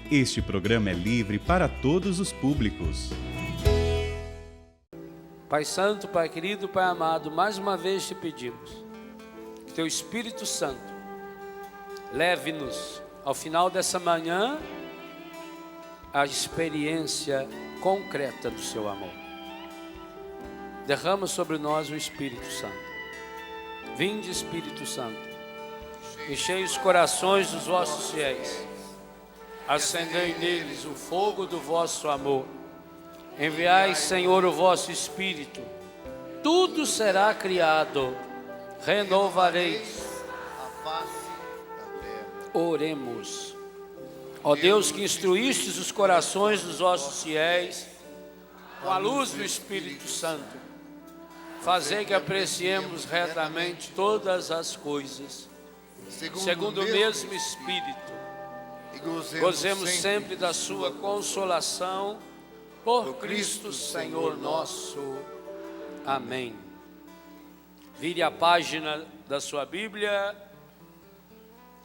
Este programa é livre para todos os públicos. Pai Santo, Pai querido, Pai amado, mais uma vez te pedimos que Teu Espírito Santo leve-nos ao final dessa manhã a experiência concreta do Seu amor. Derrama sobre nós o Espírito Santo. Vinde, Espírito Santo, enchei os corações dos vossos fiéis, acendei neles o fogo do vosso amor. Enviai, Senhor, o vosso Espírito, tudo será criado, renovareis a face da terra. Oremos. Ó Deus, que instruístes os corações dos vossos fiéis com a luz do Espírito Santo, fazei que apreciemos retamente todas as coisas, segundo o mesmo Espírito, e gozemos sempre da sua consolação, por Cristo Senhor nosso. Amém. Vire a página da sua Bíblia,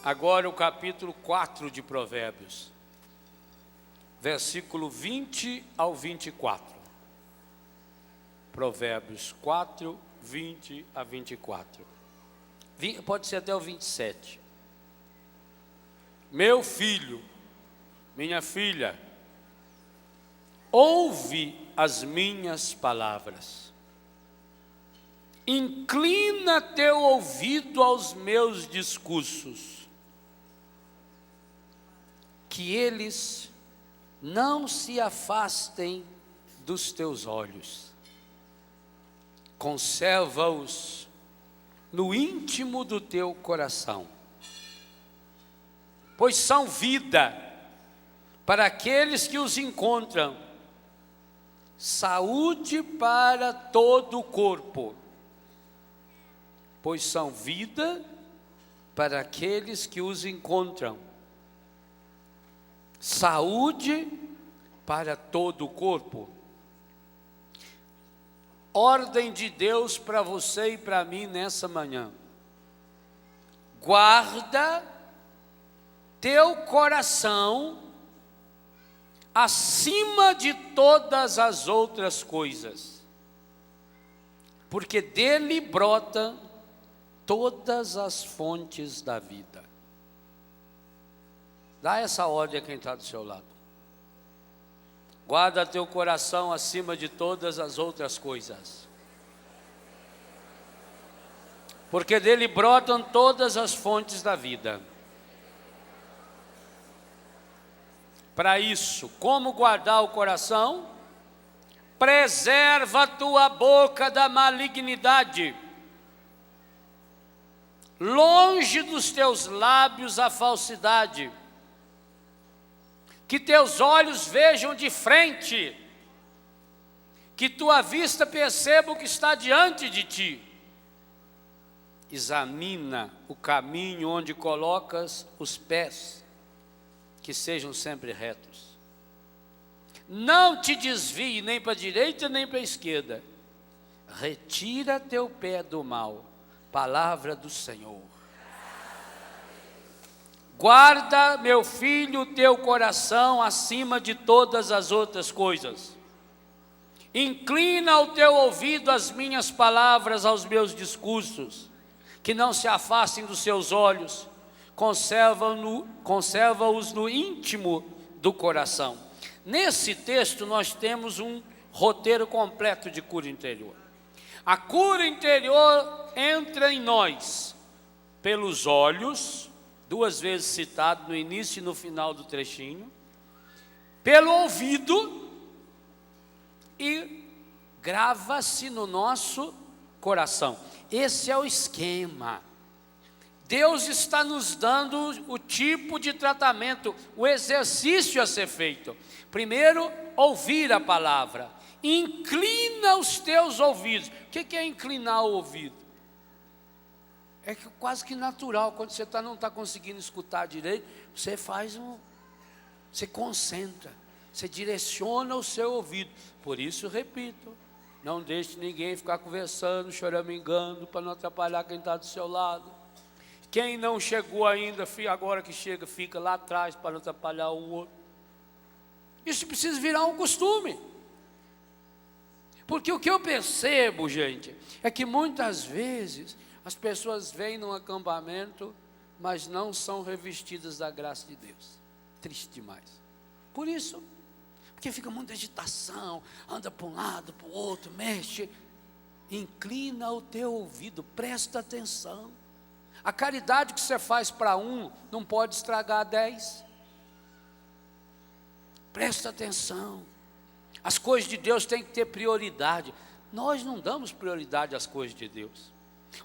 agora o capítulo 4 de Provérbios, versículo 20 ao 24. Provérbios 4, 20 a 24. Pode ser até o 27. Meu filho, minha filha, ouve as minhas palavras, inclina teu ouvido aos meus discursos, que eles não se afastem dos teus olhos, conserva-os no íntimo do teu coração, pois são vida para aqueles que os encontram, saúde para todo o corpo, pois são vida para aqueles que os encontram, saúde para todo o corpo. Ordem de Deus para você e para mim nessa manhã: guarda teu coração acima de todas as outras coisas, porque dele brotam todas as fontes da vida. Dá essa ordem a quem está do seu lado. Guarda teu coração acima de todas as outras coisas, porque dele brotam todas as fontes da vida. Para isso, como guardar o coração? Preserva a tua boca da malignidade, longe dos teus lábios a falsidade, que teus olhos vejam de frente, que tua vista perceba o que está diante de ti. Examina o caminho onde colocas os pés, que sejam sempre retos. Não te desvie nem para a direita nem para a esquerda. Retira teu pé do mal. Palavra do Senhor. Guarda, meu filho, teu coração acima de todas as outras coisas. Inclina o teu ouvido às minhas palavras, aos meus discursos, que não se afastem dos seus olhos. Conserva-os no íntimo do coração. Nesse texto nós temos um roteiro completo de cura interior. A cura interior entra em nós pelos olhos, duas vezes citado no início e no final do trechinho, pelo ouvido, e grava-se no nosso coração. Esse é o esquema. Deus está nos dando o tipo de tratamento, o exercício a ser feito. Primeiro, ouvir a palavra. Inclina os teus ouvidos. O que é inclinar o ouvido? É quase que natural. Quando você não está conseguindo escutar direito, você você concentra, você direciona o seu ouvido. Por isso, repito, não deixe ninguém ficar conversando, choramingando, para não atrapalhar quem está do seu lado. Quem não chegou ainda, agora que chega, fica lá atrás para não atrapalhar o outro. Isso precisa virar um costume. Porque o que eu percebo, gente, é que muitas vezes as pessoas vêm num acampamento, mas não são revestidas da graça de Deus. Triste demais. Por isso, porque fica muita agitação, anda para um lado, para o outro, mexe. Inclina o teu ouvido, presta atenção. A caridade que você faz para um, não pode estragar 10. Presta atenção. As coisas de Deus têm que ter prioridade. Nós não damos prioridade às coisas de Deus.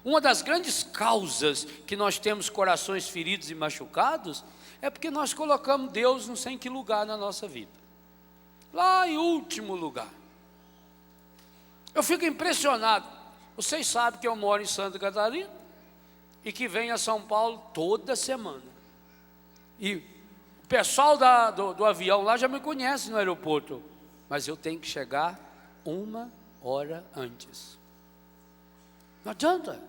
Uma das grandes causas que nós temos corações feridos e machucados é porque nós colocamos Deus não sei em que lugar na nossa vida. Lá em último lugar. Eu fico impressionado. Vocês sabem que eu moro em Santa Catarina e que venho a São Paulo toda semana. E o pessoal do avião lá já me conhece no aeroporto. Mas eu tenho que chegar 1 hora antes. Não adianta.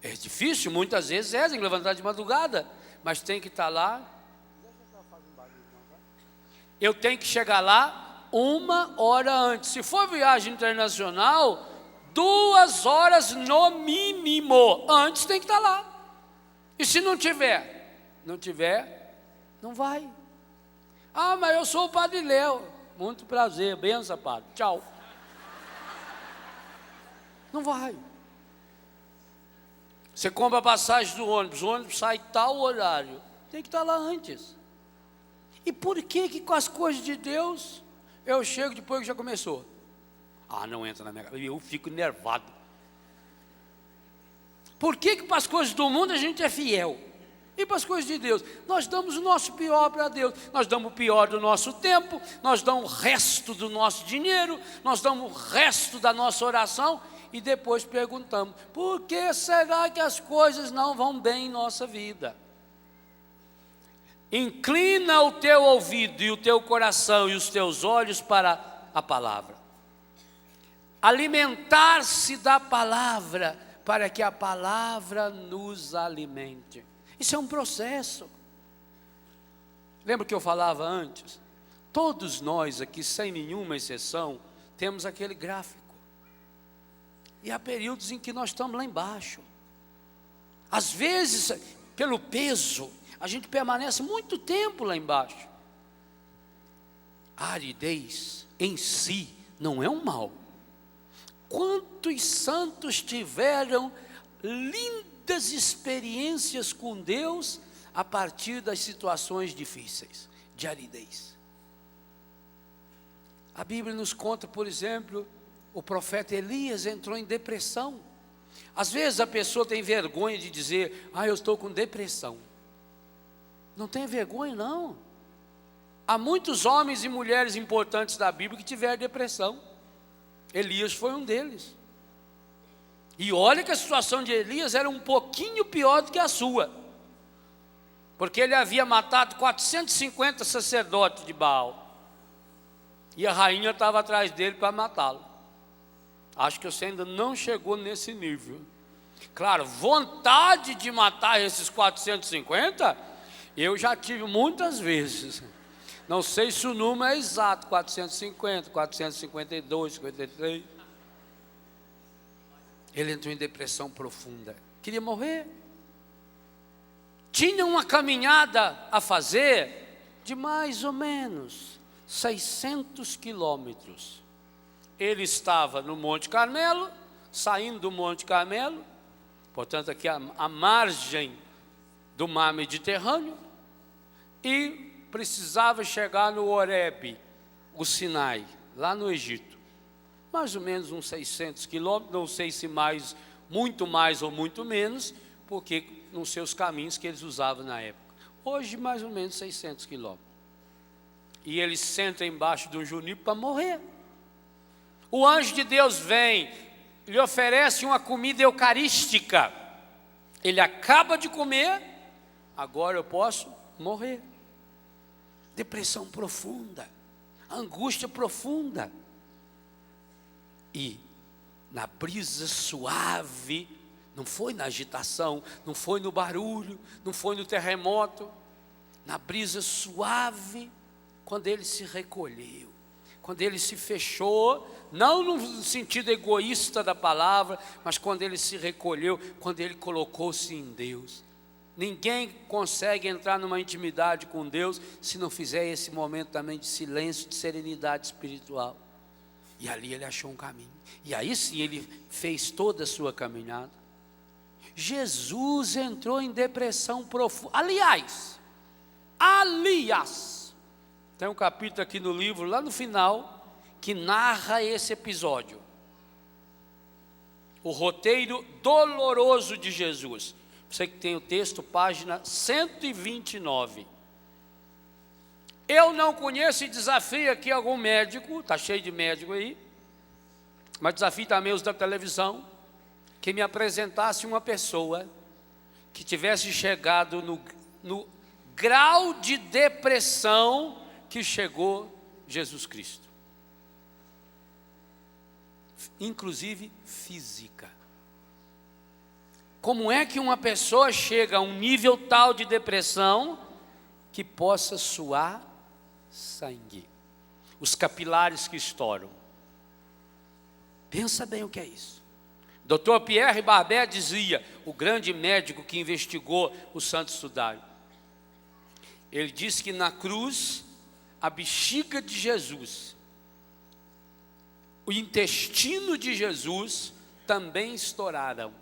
É difícil, muitas vezes tem que levantar de madrugada, mas tem que estar lá. Eu tenho que chegar lá 1 hora antes. Se for viagem internacional, 2 horas no mínimo. Antes tem que estar lá. E se não tiver, não vai. Ah, mas eu sou o Padre Léo. Muito prazer, benção, Padre. Tchau. Não vai. Você compra a passagem do ônibus, o ônibus sai tal horário. Tem que estar lá antes. E por que com as coisas de Deus, eu chego depois que já começou? Ah, não entra na minha cabeça. Eu fico nervado. Por que para as coisas do mundo a gente é fiel? E para as coisas de Deus, nós damos o nosso pior para Deus. Nós damos o pior do nosso tempo, nós damos o resto do nosso dinheiro, nós damos o resto da nossa oração e depois perguntamos: por que será que as coisas não vão bem em nossa vida? Inclina o teu ouvido e o teu coração e os teus olhos para a palavra. Alimentar-se da palavra, para que a palavra nos alimente. Isso é um processo. Lembra que eu falava antes? Todos nós aqui, sem nenhuma exceção, temos aquele gráfico. E há períodos em que nós estamos lá embaixo. Às vezes, pelo peso, a gente permanece muito tempo lá embaixo. A aridez em si não é um mal. Quantos santos tiveram lindas experiências com Deus a partir das situações difíceis, de aridez. A Bíblia nos conta, por exemplo, o profeta Elias entrou em depressão. Às vezes a pessoa tem vergonha de dizer: eu estou com depressão. Não tem vergonha, não. Há muitos homens e mulheres importantes da Bíblia que tiveram depressão. Elias foi um deles. E olha que a situação de Elias era um pouquinho pior do que a sua, porque ele havia matado 450 sacerdotes de Baal, e a rainha estava atrás dele para matá-lo. Acho que você ainda não chegou nesse nível. Claro, vontade de matar esses 450, eu já tive muitas vezes. Não sei se o número é exato, 450, 452, 53. Ele entrou em depressão profunda, queria morrer. Tinha uma caminhada a fazer de mais ou menos 600 quilômetros. Ele estava no Monte Carmelo, saindo do Monte Carmelo, portanto aqui a margem do mar Mediterrâneo, e precisava chegar no Horebe, o Sinai, lá no Egito. Mais ou menos uns 600 quilômetros, não sei se mais, muito mais ou muito menos, porque nos seus caminhos que eles usavam na época. Hoje mais ou menos 600 quilômetros. E ele senta embaixo de um juniper para morrer. O anjo de Deus vem, lhe oferece uma comida eucarística. Ele acaba de comer, agora eu posso morrer. Depressão profunda, angústia profunda. E na brisa suave, não foi na agitação, não foi no barulho, não foi no terremoto, na brisa suave, quando ele se recolheu, quando ele se fechou, não no sentido egoísta da palavra, mas quando ele se recolheu, quando ele colocou-se em Deus. Ninguém consegue entrar numa intimidade com Deus se não fizer esse momento também de silêncio, de serenidade espiritual. E ali ele achou um caminho. E aí sim ele fez toda a sua caminhada. Jesus entrou em depressão profunda. Aliás, tem um capítulo aqui no livro, lá no final, que narra esse episódio. O roteiro doloroso de Jesus. Você que tem o texto, página 129. Eu não conheço e desafio aqui algum médico, está cheio de médico aí, mas desafio também os da televisão, que me apresentasse uma pessoa que tivesse chegado no grau de depressão que chegou Jesus Cristo. Inclusive física. Como é que uma pessoa chega a um nível tal de depressão que possa suar sangue? Os capilares que estouram. Pensa bem o que é isso. Dr. Pierre Barbet dizia, o grande médico que investigou o Santo Sudário. Ele disse que na cruz, a bexiga de Jesus, o intestino de Jesus também estouraram.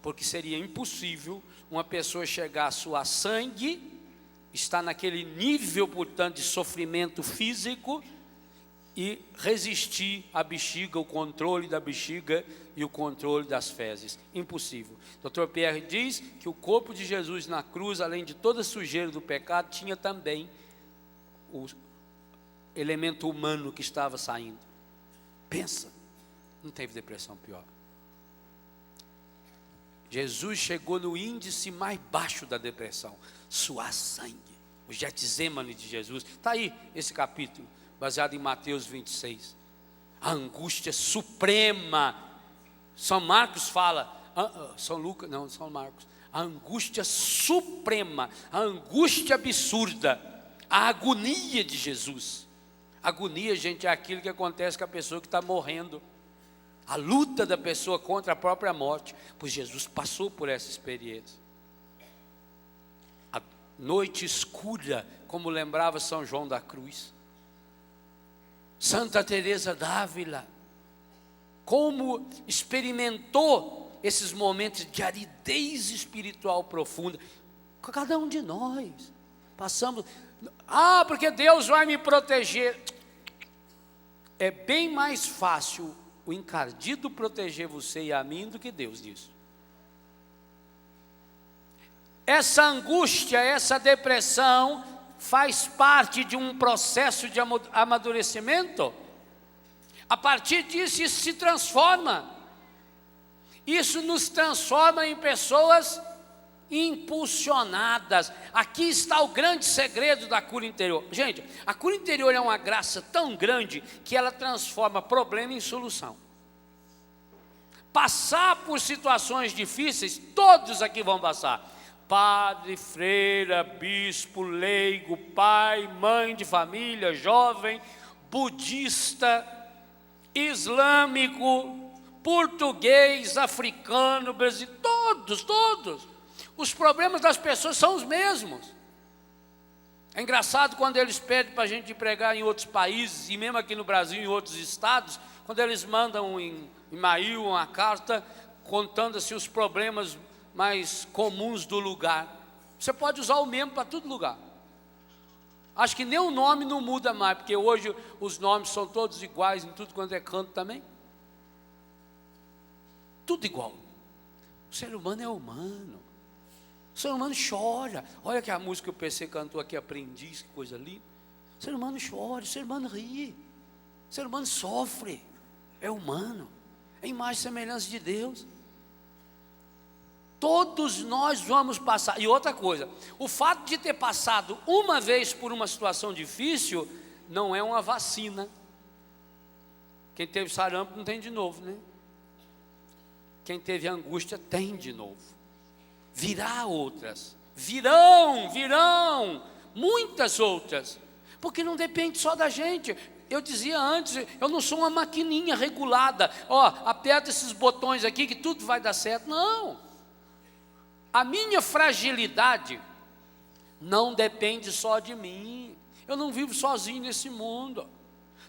Porque seria impossível uma pessoa chegar a suar sangue, estar naquele nível, portanto, de sofrimento físico e resistir à bexiga, o controle da bexiga e o controle das fezes. Impossível. Dr. Pierre diz que o corpo de Jesus na cruz, além de toda a sujeira do pecado, tinha também o elemento humano que estava saindo. Pensa, não teve depressão pior. Jesus chegou no índice mais baixo da depressão, suar sangue, o Getsemane de Jesus. Está aí esse capítulo, baseado em Mateus 26. A angústia suprema. São Marcos fala, São Lucas, não, São Marcos. A angústia suprema, a angústia absurda, a agonia de Jesus. Agonia, gente, é aquilo que acontece com a pessoa que está morrendo. A luta da pessoa contra a própria morte, pois Jesus passou por essa experiência. A noite escura, como lembrava São João da Cruz. Santa Teresa d'Ávila, como experimentou esses momentos de aridez espiritual profunda. Cada um de nós passamos. Porque Deus vai me proteger. É bem mais fácil o encardido proteger você e a mim do que Deus disso. Essa angústia, essa depressão faz parte de um processo de amadurecimento. A partir disso, isso se transforma. Isso nos transforma em pessoas impulsionadas. Aqui está o grande segredo da cura interior. Gente, a cura interior é uma graça tão grande que ela transforma problema em solução. Passar por situações difíceis, todos aqui vão passar. Padre, freira, bispo, leigo, pai, mãe de família, jovem, budista, islâmico, português, africano, brasileiro, todos. Os problemas das pessoas são os mesmos. É engraçado quando eles pedem para a gente pregar em outros países, e mesmo aqui no Brasil, em outros estados, quando eles mandam em e-mail uma carta contando assim, os problemas mais comuns do lugar. Você pode usar o mesmo para todo lugar. Acho que nem o nome não muda mais, porque hoje os nomes são todos iguais em tudo quanto é canto também. Tudo igual. O ser humano é humano. O ser humano chora. Olha que a música que o PC cantou aqui, Aprendiz, que coisa linda. O ser humano chora, o ser humano ri. O ser humano sofre. É humano. É imagem e semelhança de Deus. Todos nós vamos passar. E outra coisa, o fato de ter passado uma vez por uma situação difícil não é uma vacina. Quem teve sarampo não tem de novo, né? Quem teve angústia tem de novo. Virá outras. Virão muitas outras. Porque não depende só da gente. Eu dizia antes, eu não sou uma maquininha regulada. Aperta esses botões aqui que tudo vai dar certo. Não. A minha fragilidade não depende só de mim. Eu não vivo sozinho nesse mundo.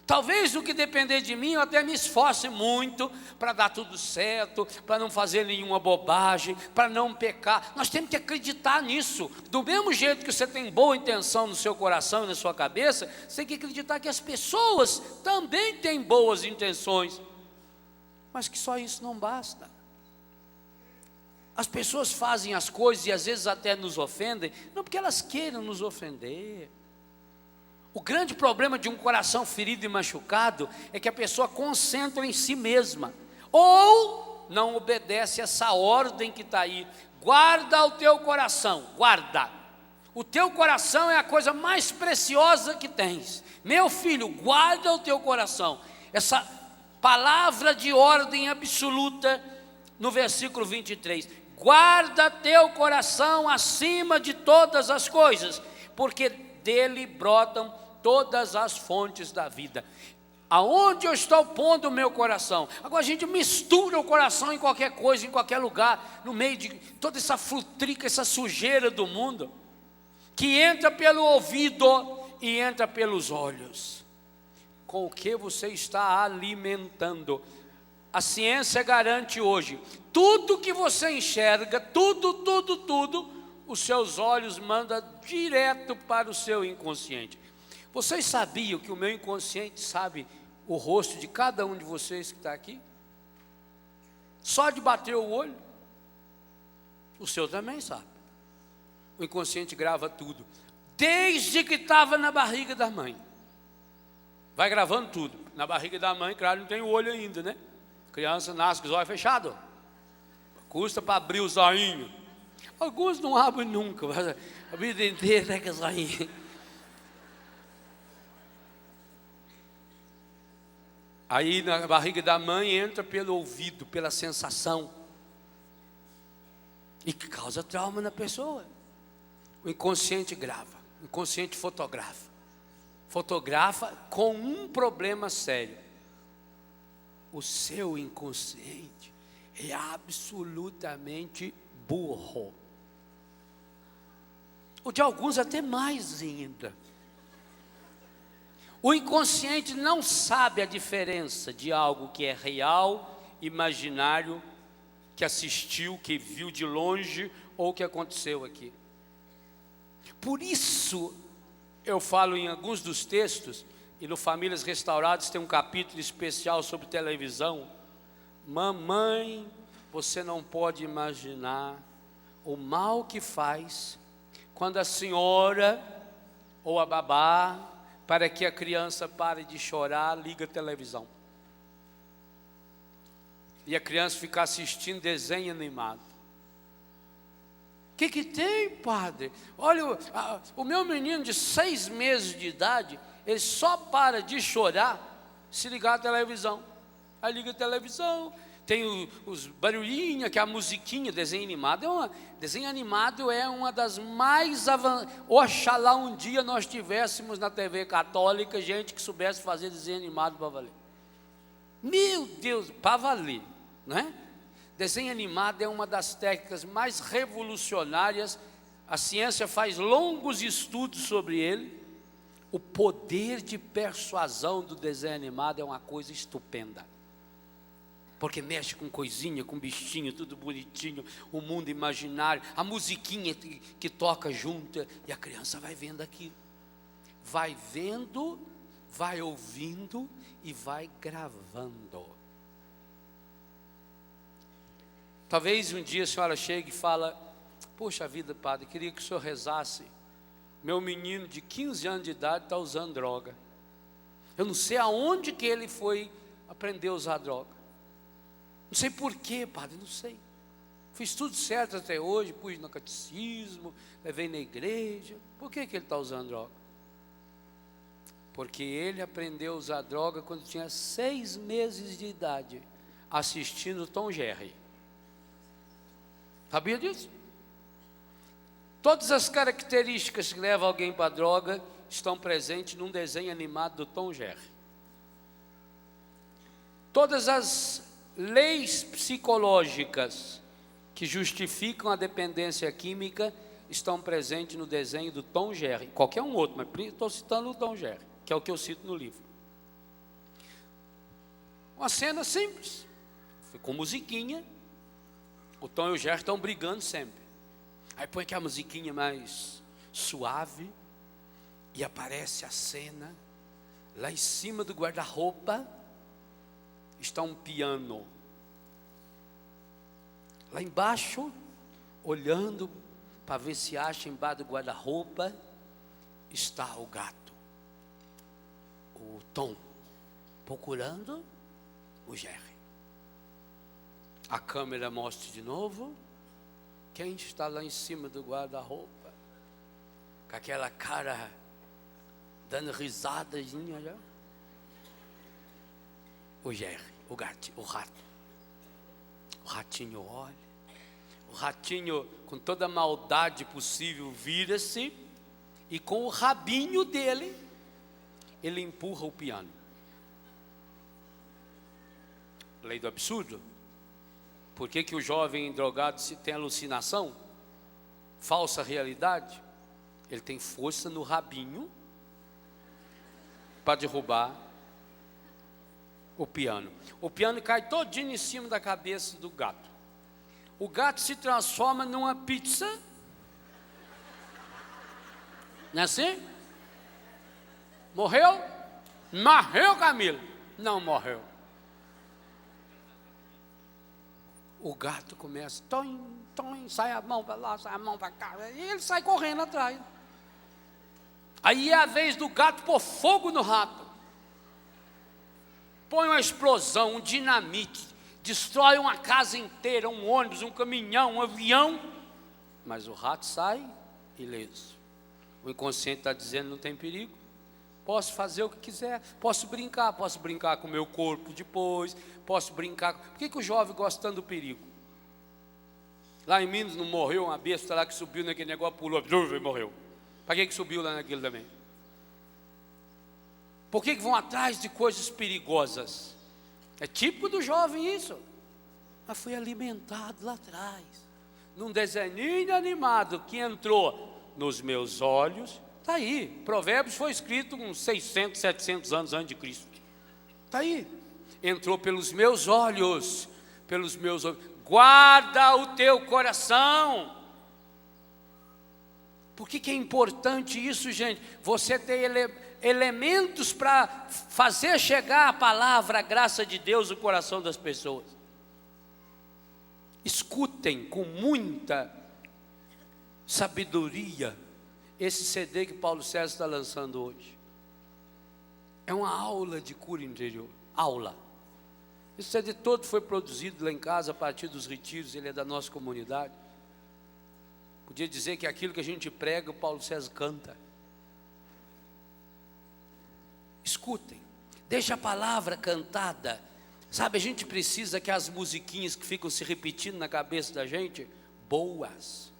Talvez no que depender de mim, eu até me esforce muito para dar tudo certo, para não fazer nenhuma bobagem, para não pecar. Nós temos que acreditar nisso. Do mesmo jeito que você tem boa intenção no seu coração e na sua cabeça, você tem que acreditar que as pessoas também têm boas intenções. Mas que só isso não basta. As pessoas fazem as coisas e às vezes até nos ofendem, não porque elas queiram nos ofender. O grande problema de um coração ferido e machucado é que a pessoa concentra em si mesma, ou não obedece essa ordem que está aí. Guarda o teu coração, guarda. O teu coração é a coisa mais preciosa que tens. Meu filho, guarda o teu coração. Essa palavra de ordem absoluta no versículo 23. Guarda teu coração acima de todas as coisas, porque dele brotam todas as fontes da vida. Aonde eu estou pondo o meu coração? Agora a gente mistura o coração em qualquer coisa, em qualquer lugar, no meio de toda essa futrica, essa sujeira do mundo, que entra pelo ouvido e entra pelos olhos. Com o que você está alimentando? A ciência garante hoje, tudo que você enxerga, tudo, os seus olhos mandam direto para o seu inconsciente. Vocês sabiam que o meu inconsciente sabe o rosto de cada um de vocês que está aqui? Só de bater o olho? O seu também sabe. O inconsciente grava tudo. Desde que estava na barriga da mãe. Vai gravando tudo. Na barriga da mãe, claro, não tem o olho ainda, né? A criança nasce com os olhos fechados. Custa para abrir o zoinho. Alguns não abrem nunca, mas a vida inteira é que zoinho. Aí na barriga da mãe entra pelo ouvido, pela sensação. E que causa trauma na pessoa. O inconsciente grava, o inconsciente fotografa. Fotografa com um problema sério. O seu inconsciente é absolutamente burro. O de alguns até mais ainda. O inconsciente não sabe a diferença de algo que é real, imaginário, que assistiu, que viu de longe ou que aconteceu aqui. Por isso, eu falo em alguns dos textos, e no Famílias Restauradas tem um capítulo especial sobre televisão. Mamãe, você não pode imaginar o mal que faz quando a senhora ou a babá, para que a criança pare de chorar, liga a televisão. E a criança fica assistindo desenho animado. O que tem, padre? Olha, o meu menino de 6 meses de idade, ele só para de chorar se ligar a televisão. Aí liga a televisão, tem os barulhinhos, que é a musiquinha, desenho animado. Desenho animado é uma das mais avançadas. Oxalá um dia nós tivéssemos na TV católica gente que soubesse fazer desenho animado para valer. Meu Deus, para valer, né? Desenho animado é uma das técnicas mais revolucionárias. A ciência faz longos estudos sobre ele. O poder de persuasão do desenho animado é uma coisa estupenda. Porque mexe com coisinha, com bichinho, tudo bonitinho, o mundo imaginário, a musiquinha que toca junto, e a criança vai vendo aquilo. Vai vendo, vai ouvindo e vai gravando. Talvez um dia a senhora chegue e fala: poxa vida, padre, queria que o senhor rezasse. Meu menino de 15 anos de idade está usando droga. Eu não sei aonde que ele foi aprender a usar droga. Não sei porquê, padre, não sei. Fiz tudo certo até hoje, pus no catecismo, levei na igreja. Por que ele está usando droga? Porque ele aprendeu a usar droga quando tinha 6 meses de idade, assistindo Tom Jerry. Sabia disso? Todas as características que levam alguém para a droga, estão presentes num desenho animado do Tom Jerry. Todas as leis psicológicas que justificam a dependência química estão presentes no desenho do Tom Jerry. Qualquer um outro, mas estou citando o Tom Jerry, que é o que eu cito no livro. Uma cena simples, com musiquinha. O Tom e o Jerry estão brigando sempre. Aí põe aquela musiquinha mais suave e aparece a cena. Lá em cima do guarda-roupa está um piano. Lá embaixo, olhando para ver se acha embaixo do guarda-roupa, está o gato, o Tom, procurando o Jerry. A câmera mostra de novo quem está lá em cima do guarda-roupa, com aquela cara dando risadazinha já. O Jerry, o gato, o rato. O ratinho olha, o ratinho com toda a maldade possível vira-se e com o rabinho dele, ele empurra o piano. Lei do absurdo. Por que o jovem drogado tem alucinação? Falsa realidade. Ele tem força no rabinho para derrubar o piano. O piano cai todinho em cima da cabeça do gato. O gato se transforma numa pizza. Não é assim? Morreu? Morreu, Camilo? Não morreu. O gato começa, tom, tom, sai a mão para lá, sai a mão para cá, e ele sai correndo atrás. Aí é a vez do gato pôr fogo no rato. Põe uma explosão, um dinamite, destrói uma casa inteira, um ônibus, um caminhão, um avião, mas o rato sai ileso. O inconsciente está dizendo, não tem perigo, posso fazer o que quiser, posso brincar com o meu corpo depois, posso brincar. Por que o jovem gosta tanto do perigo? Lá em Minas não morreu uma besta lá que subiu naquele negócio, pulou e morreu. Para que subiu lá naquilo também? Por que vão atrás de coisas perigosas? É típico do jovem isso. Mas foi alimentado lá atrás, num desenho animado que entrou nos meus olhos. Está aí, Provérbios foi escrito uns 600, 700 anos antes de Cristo. Está aí, entrou pelos meus olhos, guarda o teu coração. Por que é importante isso, gente? Você ter elementos para fazer chegar a palavra, a graça de Deus no coração das pessoas. Escutem com muita sabedoria esse CD que Paulo César está lançando hoje. É uma aula de cura interior. Aula. Esse CD todo foi produzido lá em casa a partir dos retiros, ele é da nossa comunidade. Podia dizer que aquilo que a gente prega, o Paulo César canta. Escutem, deixa a palavra cantada. Sabe, a gente precisa que as musiquinhas que ficam se repetindo na cabeça da gente, boas.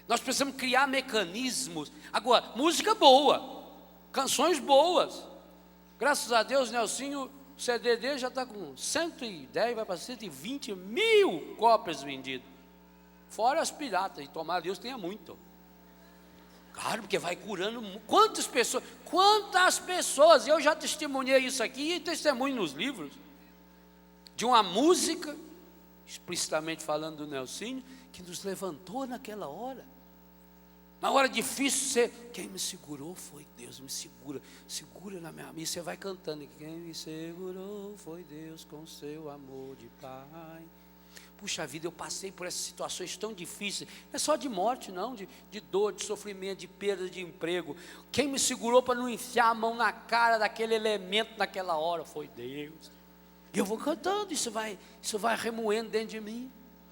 Nós precisamos criar mecanismos. Agora, música boa, canções boas. Graças a Deus, Nelsinho, o CD dele já está com 110, vai para 120 mil cópias vendidas. Fora as piratas, e tomara Deus tenha muito. Claro, porque vai curando. Quantas pessoas, eu já testemunhei isso aqui, e testemunho nos livros, de uma música, explicitamente falando do Nelsinho, que nos levantou naquela hora. Na hora difícil, quem me segurou foi Deus, me segura na minha mão. Você vai cantando, quem me segurou foi Deus com seu amor de Pai. Puxa vida, eu passei por essas situações tão difíceis, não é só de morte não, de dor, de sofrimento, de perda de emprego. Quem me segurou para não enfiar a mão na cara daquele elemento naquela hora foi Deus. E eu vou cantando, isso vai remoendo dentro de mim.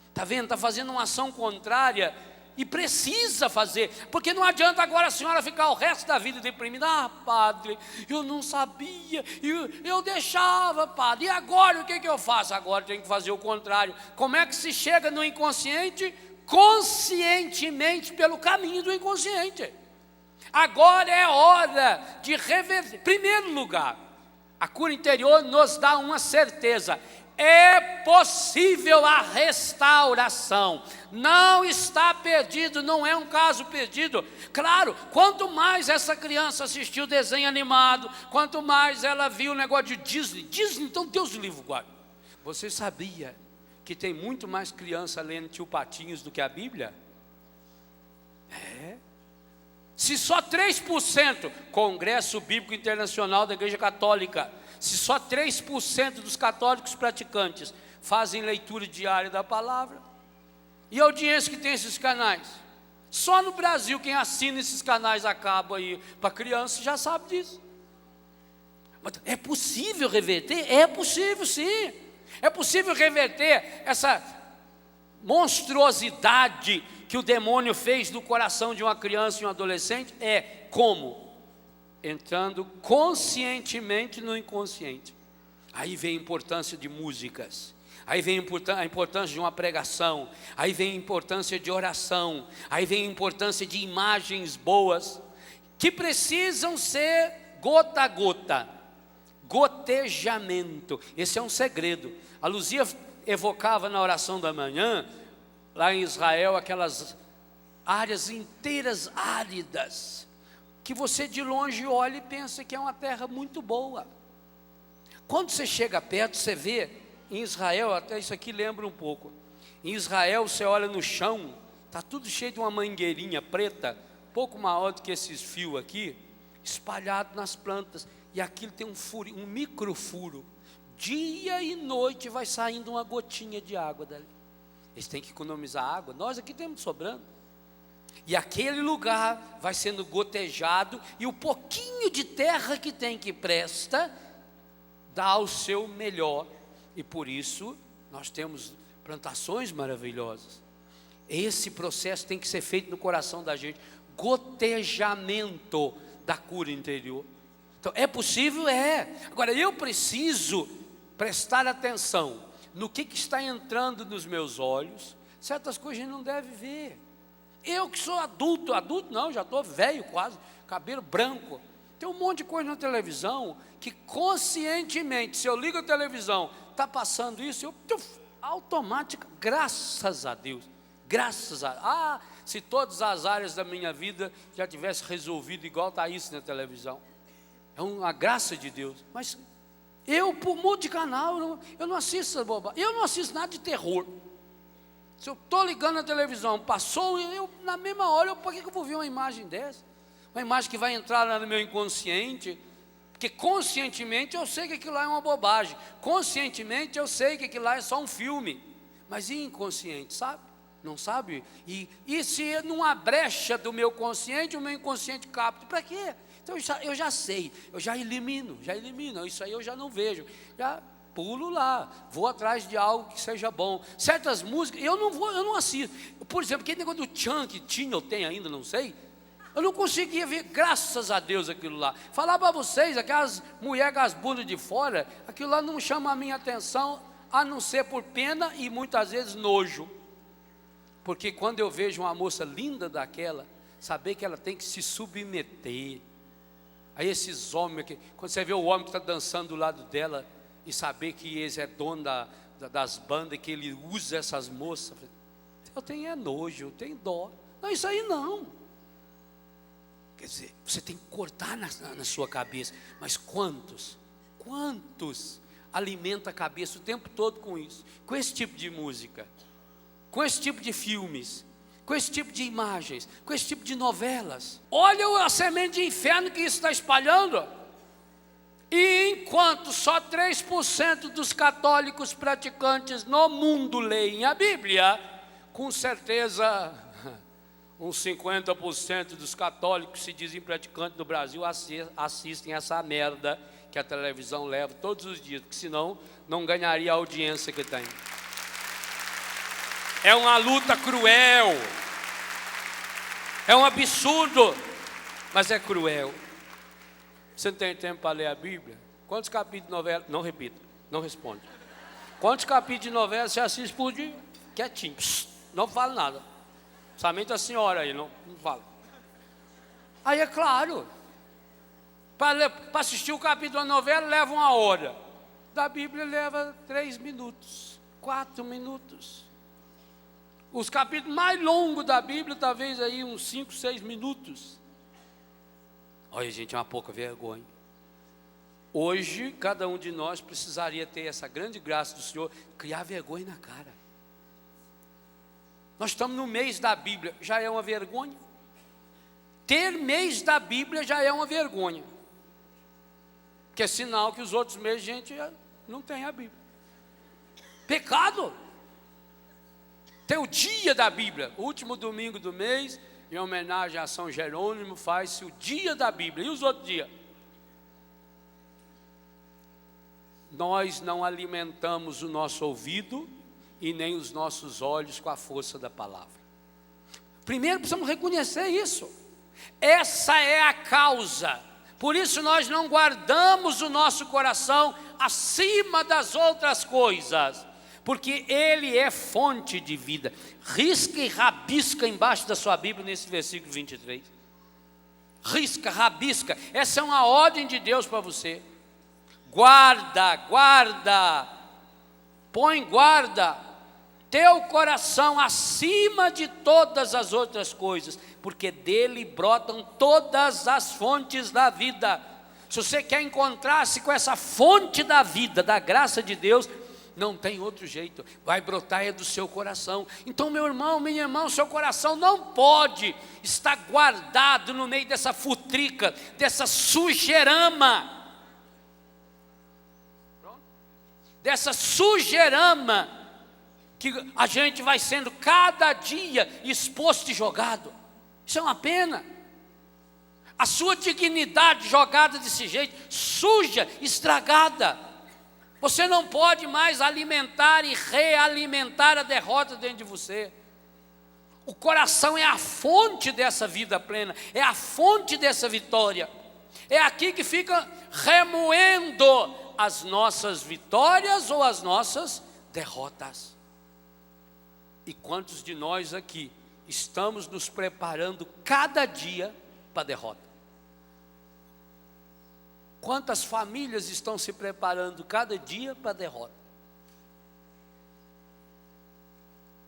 Está vendo? Está fazendo uma ação contrária. E precisa fazer, porque não adianta agora a senhora ficar o resto da vida deprimida. Ah, padre, eu não sabia, eu deixava, padre, e agora o que eu faço? Agora tem que fazer o contrário. Como é que se chega no inconsciente? Conscientemente, pelo caminho do inconsciente. Agora é hora de reverter. Primeiro lugar, a cura interior nos dá uma certeza: é possível a restauração. Não está perdido, não é um caso perdido. Claro, quanto mais essa criança assistiu desenho animado, quanto mais ela viu o negócio de Disney, então Deus livre, guarda. Você sabia que tem muito mais criança lendo Tio Patinhos do que a Bíblia? Se só 3%, Congresso Bíblico Internacional da Igreja Católica, se só 3% dos católicos praticantes fazem leitura diária da palavra, e a audiência que tem esses canais? Só no Brasil quem assina esses canais acaba aí para criança já sabe disso. Mas é possível reverter? É possível, sim. É possível reverter essa monstruosidade que o demônio fez no coração de uma criança e um adolescente. Como? Entrando conscientemente no inconsciente. Aí vem a importância de músicas, aí vem a importância de uma pregação, aí vem a importância de oração, aí vem a importância de imagens boas, que precisam ser gota a gota, gotejamento. Esse é um segredo. A Luzia evocava na oração da manhã, lá em Israel, aquelas áreas inteiras áridas, que você de longe olha e pensa que é uma terra muito boa. Quando você chega perto, você vê, em Israel, até isso aqui lembra um pouco, em Israel você olha no chão, está tudo cheio de uma mangueirinha preta, pouco maior do que esses fios aqui, espalhado nas plantas, e aquilo tem um microfuro, dia e noite vai saindo uma gotinha de água dali. Eles têm que economizar água, nós aqui temos sobrando. E aquele lugar vai sendo gotejado, e o pouquinho de terra que tem que presta, dá o seu melhor. E por isso nós temos plantações maravilhosas. Esse processo tem que ser feito no coração da gente, gotejamento da cura interior. Então é possível? Agora eu preciso prestar atenção no que está entrando nos meus olhos. Certas coisas a gente não deve ver. Eu que sou adulto não, já estou velho quase, cabelo branco, tem um monte de coisa na televisão, que conscientemente, se eu ligo a televisão, está passando isso, eu automático, graças a Deus, se todas as áreas da minha vida já tivesse resolvido igual está isso na televisão, é uma graça de Deus. Mas eu, por mudo de canal, eu não assisto essa bobagem, eu não assisto nada de terror. Se eu estou ligando a televisão, passou, na mesma hora, por que eu vou ver uma imagem dessa? Uma imagem que vai entrar lá no meu inconsciente, porque conscientemente eu sei que aquilo lá é uma bobagem, conscientemente eu sei que aquilo lá é só um filme, mas e inconsciente, sabe? Não sabe? E se numa brecha do meu consciente, o meu inconsciente capta, para quê? Então eu já sei, eu já elimino, isso aí eu já não vejo, já pulo lá, vou atrás de algo que seja bom. Certas músicas, eu não assisto. Por exemplo, aquele negócio do Tchan, que tinha ou tem ainda, não sei. Eu não conseguia ver, graças a Deus, aquilo lá. Falar para vocês, aquelas mulheres com as bundas de fora, aquilo lá não chama a minha atenção, a não ser por pena e muitas vezes nojo. Porque quando eu vejo uma moça linda daquela, saber que ela tem que se submeter. Aí esses homens, quando você vê o homem que está dançando do lado dela, e saber que ele é dono das bandas, que ele usa essas moças, eu tenho nojo, eu tenho dó. Não, isso aí não. Quer dizer, você tem que cortar na sua cabeça. Mas quantos alimenta a cabeça o tempo todo com isso? Com esse tipo de música, com esse tipo de filmes, com esse tipo de imagens, com esse tipo de novelas. Olha a semente de inferno que isso está espalhando. E enquanto só 3% dos católicos praticantes no mundo leem a Bíblia, com certeza uns 50% dos católicos que se dizem praticantes no Brasil assistem essa merda que a televisão leva todos os dias, porque senão não ganharia a audiência que tem. É uma luta cruel, é um absurdo, mas é cruel. Você não tem tempo para ler a Bíblia? Quantos capítulos de novela? Não repita, não responde. Quantos capítulos de novela você assiste por dia? Quietinho, não fala nada. Somente a senhora aí, não fala. Aí é claro, para assistir o capítulo da novela leva 1 hora, da Bíblia leva 3 minutos, 4 minutos. Os capítulos mais longos da Bíblia, talvez aí uns 5, 6 minutos. Olha, gente, é uma pouca vergonha. Hoje, cada um de nós precisaria ter essa grande graça do Senhor, criar vergonha na cara. Nós estamos no mês da Bíblia, já é uma vergonha. Ter mês da Bíblia já é uma vergonha. Que é sinal que os outros meses a gente não tem a Bíblia. Pecado. Tem o dia da Bíblia, o último domingo do mês, em homenagem a São Jerônimo, faz-se o dia da Bíblia. E os outros dias? Nós não alimentamos o nosso ouvido e nem os nossos olhos com a força da palavra. Primeiro precisamos reconhecer isso. Essa é a causa. Por isso nós não guardamos o nosso coração acima das outras coisas, porque ele é fonte de vida. Risca e rabisca embaixo da sua Bíblia nesse versículo 23. Risca, rabisca. Essa é uma ordem de Deus para você. Guarda, guarda. Põe guarda teu coração acima de todas as outras coisas, porque dele brotam todas as fontes da vida. Se você quer encontrar-se com essa fonte da vida, da graça de Deus, não tem outro jeito, vai brotar é do seu coração. Então, meu irmão, minha irmã, seu coração não pode estar guardado no meio dessa futrica, dessa sujeirama, dessa sujeirama, que a gente vai sendo cada dia exposto e jogado. Isso é uma pena. A sua dignidade jogada desse jeito, suja, estragada. Você não pode mais alimentar e realimentar a derrota dentro de você. O coração é a fonte dessa vida plena, é a fonte dessa vitória. É aqui que fica remoendo as nossas vitórias ou as nossas derrotas. E quantos de nós aqui estamos nos preparando cada dia para a derrota? Quantas famílias estão se preparando cada dia para a derrota?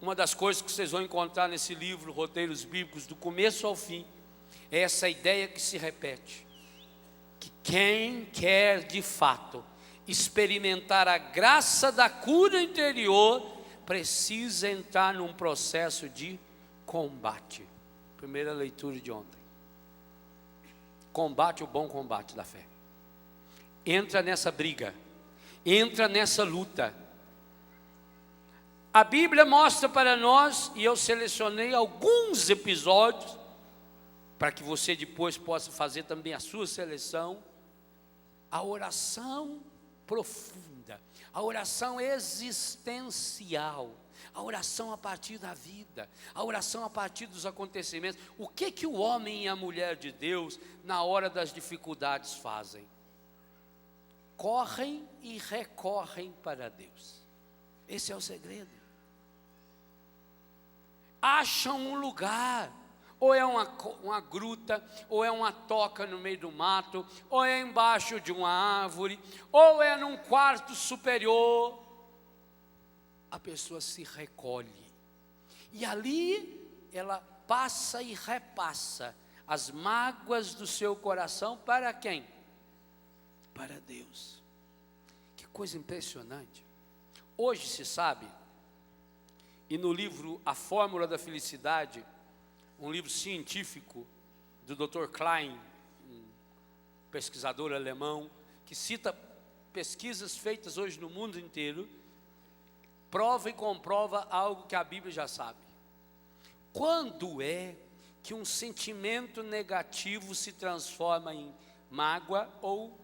Uma das coisas que vocês vão encontrar nesse livro, Roteiros Bíblicos, do começo ao fim, é essa ideia que se repete: que quem quer de fato experimentar a graça da cura interior, precisa entrar num processo de combate. Primeira leitura de ontem. Combate o bom combate da fé. Entra nessa briga, entra nessa luta. A Bíblia mostra para nós, e eu selecionei alguns episódios, para que você depois possa fazer também a sua seleção, a oração profunda, a oração existencial, a oração a partir da vida, a oração a partir dos acontecimentos. O que o homem e a mulher de Deus, na hora das dificuldades, fazem? Correm e recorrem para Deus. Esse é o segredo. Acham um lugar, ou é uma gruta, ou é uma toca no meio do mato, ou é embaixo de uma árvore, ou é num quarto superior. A pessoa se recolhe, e ali ela passa e repassa as mágoas do seu coração para quem? Para Deus. Que coisa impressionante. Hoje se sabe, e no livro A Fórmula da Felicidade, um livro científico do Dr. Klein, um pesquisador alemão, que cita pesquisas feitas hoje no mundo inteiro, prova e comprova algo que a Bíblia já sabe. Quando é que um sentimento negativo se transforma em mágoa, ou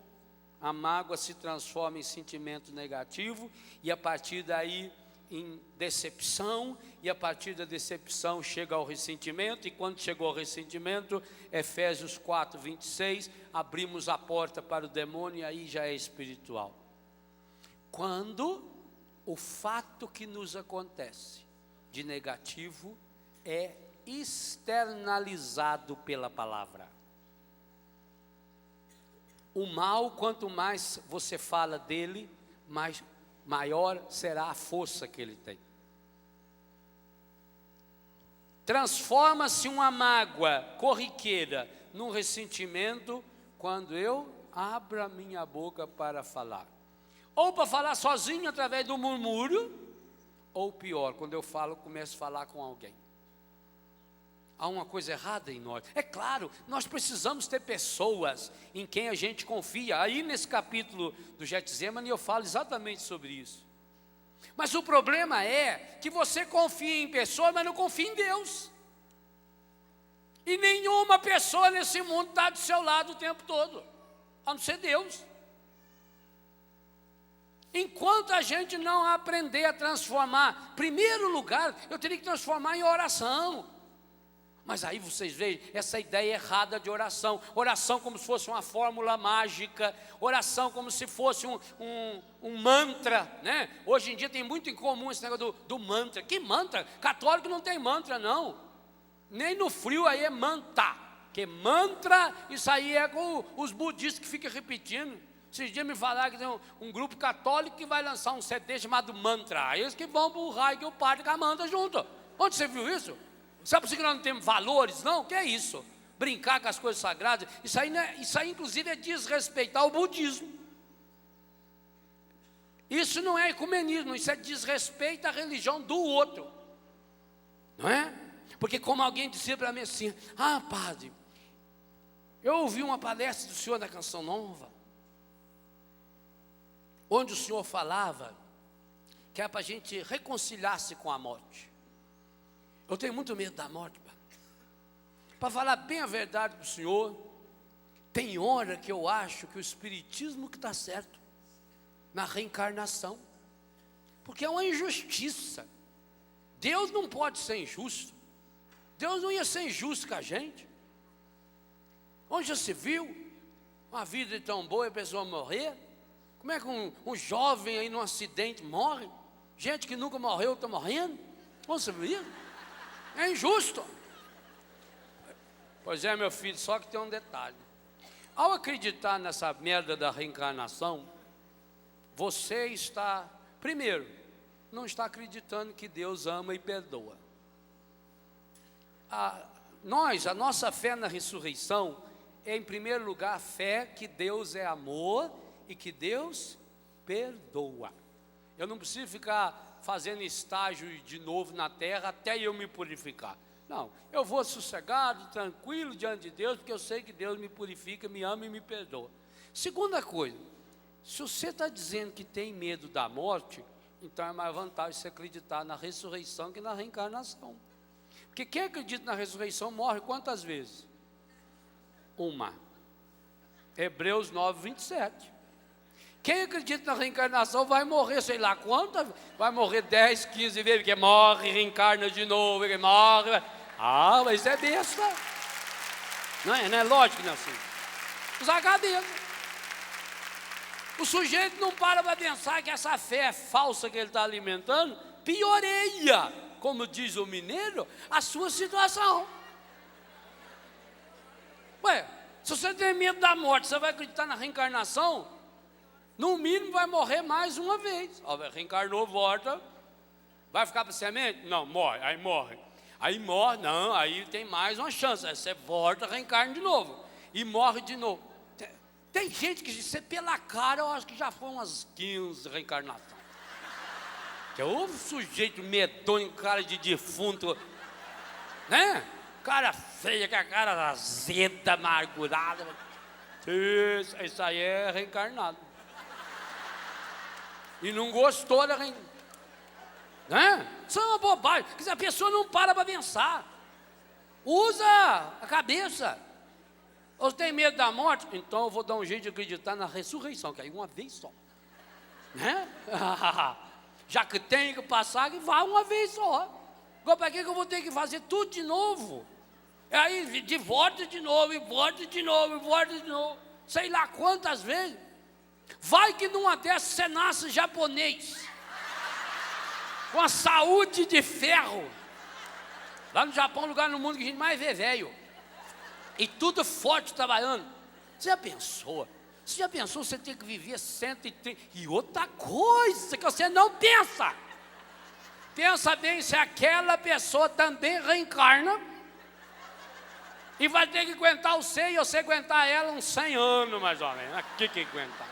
a mágoa se transforma em sentimento negativo, e a partir daí em decepção, e a partir da decepção chega ao ressentimento, e quando chegou ao ressentimento, Efésios 4, 26, abrimos a porta para o demônio, e aí já é espiritual. Quando o fato que nos acontece de negativo é externalizado pela palavra. O mal, quanto mais você fala dele, maior será a força que ele tem. Transforma-se uma mágoa corriqueira num ressentimento quando eu abro a minha boca para falar. Ou para falar sozinho através do murmúrio, ou pior, quando eu começo a falar com alguém. Há uma coisa errada em nós. É claro, nós precisamos ter pessoas em quem a gente confia. Aí nesse capítulo do Getsemane eu falo exatamente sobre isso. Mas o problema é que você confia em pessoas, mas não confia em Deus. E nenhuma pessoa nesse mundo está do seu lado o tempo todo, a não ser Deus. Enquanto a gente não aprender a transformar, em primeiro lugar, eu teria que transformar em oração. Mas aí vocês veem essa ideia errada de oração. Oração como se fosse uma fórmula mágica. Oração como se fosse um mantra, né? Hoje em dia tem muito em comum esse negócio do mantra. Que mantra? Católico não tem mantra, não. Nem no frio aí é manta. Que mantra, isso aí é com os budistas que ficam repetindo. Esses dias me falaram que tem um grupo católico que vai lançar um CD chamado Mantra. Eles que vão para o raio que o padre com a manta junto. Onde você viu isso? Sabe por que nós não temos valores? Não, que é isso? Brincar com as coisas sagradas. Isso aí inclusive é desrespeitar o budismo. Isso não é ecumenismo, isso é desrespeito à religião do outro. Não é? Porque como alguém disse para mim assim: ah, padre, eu ouvi uma palestra do senhor da Canção Nova, onde o senhor falava que era para a gente reconciliar-se com a morte. Eu tenho muito medo da morte, para falar bem a verdade para o senhor. Tem hora que eu acho que o espiritismo que está certo na reencarnação, porque é uma injustiça. Deus não pode ser injusto. Deus não ia ser injusto com a gente. Onde já se viu uma vida tão boa e a pessoa morrer? Como é que um jovem aí num acidente morre? Gente que nunca morreu está morrendo? Onde você viu? É injusto. Pois é, meu filho, só que tem um detalhe. Ao acreditar nessa merda da reencarnação, você está, primeiro, não está acreditando que Deus ama e perdoa. A nossa fé na ressurreição é, em primeiro lugar, a fé que Deus é amor e que Deus perdoa. Eu não preciso ficar fazendo estágio de novo na terra até eu me purificar. Não, eu vou sossegado, tranquilo diante de Deus, porque eu sei que Deus me purifica, me ama e me perdoa. Segunda coisa, se você está dizendo que tem medo da morte, então é mais vantagem você acreditar na ressurreição que na reencarnação. Porque quem acredita na ressurreição morre quantas vezes? Uma. Hebreus 9, 27. Quem acredita na reencarnação vai morrer, sei lá quantas, vai morrer 10, 15 vezes, porque morre, reencarna de novo, porque morre. Ah, mas isso é besta. Não é lógico, não é assim. Os HDs. O sujeito não para pensar que essa fé falsa que ele está alimentando pioreia, como diz o mineiro, a sua situação. Ué, se você tem medo da morte, você vai acreditar na reencarnação? No mínimo vai morrer mais uma vez. Reencarnou, volta. Vai ficar para semente? Não, morre. Aí morre, não, aí tem mais uma chance. Aí você volta, reencarna de novo. E morre de novo. Tem gente que, você pela cara, eu acho que já foi umas 15 reencarnações. Que houve sujeito medonho, cara de defunto, né? Cara feia, com a cara azeda, amargurada. Isso aí é reencarnado. E não gostou da reencarnação. Né? Isso é uma bobagem. Quer dizer, a pessoa não para pensar. Usa a cabeça. Ou tem medo da morte? Então eu vou dar um jeito de acreditar na ressurreição, que aí uma vez só. Né? Já que tem que passar, que vá uma vez só. Agora, para que eu vou ter que fazer tudo de novo? Aí de volta de novo, e volta de novo, e volta de novo. Sei lá quantas vezes. Vai que numa dessas você nasce japonês, com a saúde de ferro. Lá no Japão, lugar no mundo que a gente mais vê velho. E tudo forte trabalhando. Você já pensou? Você já pensou você ter que viver 130? E outra coisa que você não pensa. Pensa bem se aquela pessoa também reencarna e vai ter que aguentar você e você aguentar ela uns 100 anos mais ou menos. Aqui que aguentar.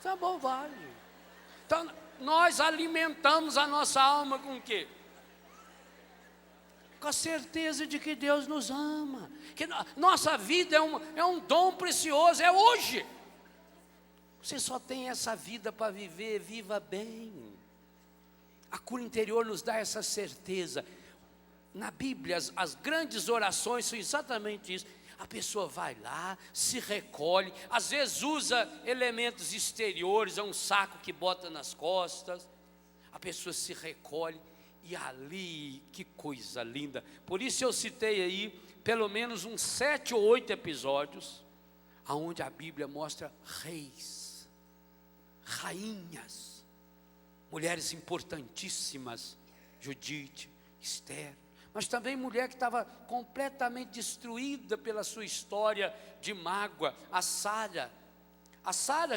Isso é bobagem. Então, nós alimentamos a nossa alma com o quê? Com a certeza de que Deus nos ama. Que nossa vida é um dom precioso, é hoje. Você só tem essa vida para viver, viva bem. A cura interior nos dá essa certeza. Na Bíblia, as grandes orações são exatamente isso. A pessoa vai lá, se recolhe, às vezes usa elementos exteriores, é um saco que bota nas costas. A pessoa se recolhe e ali, que coisa linda. Por isso eu citei aí pelo menos uns 7 ou 8 episódios, onde a Bíblia mostra reis, rainhas, mulheres importantíssimas, Judite, Esther, mas também mulher que estava completamente destruída pela sua história de mágoa, a Sara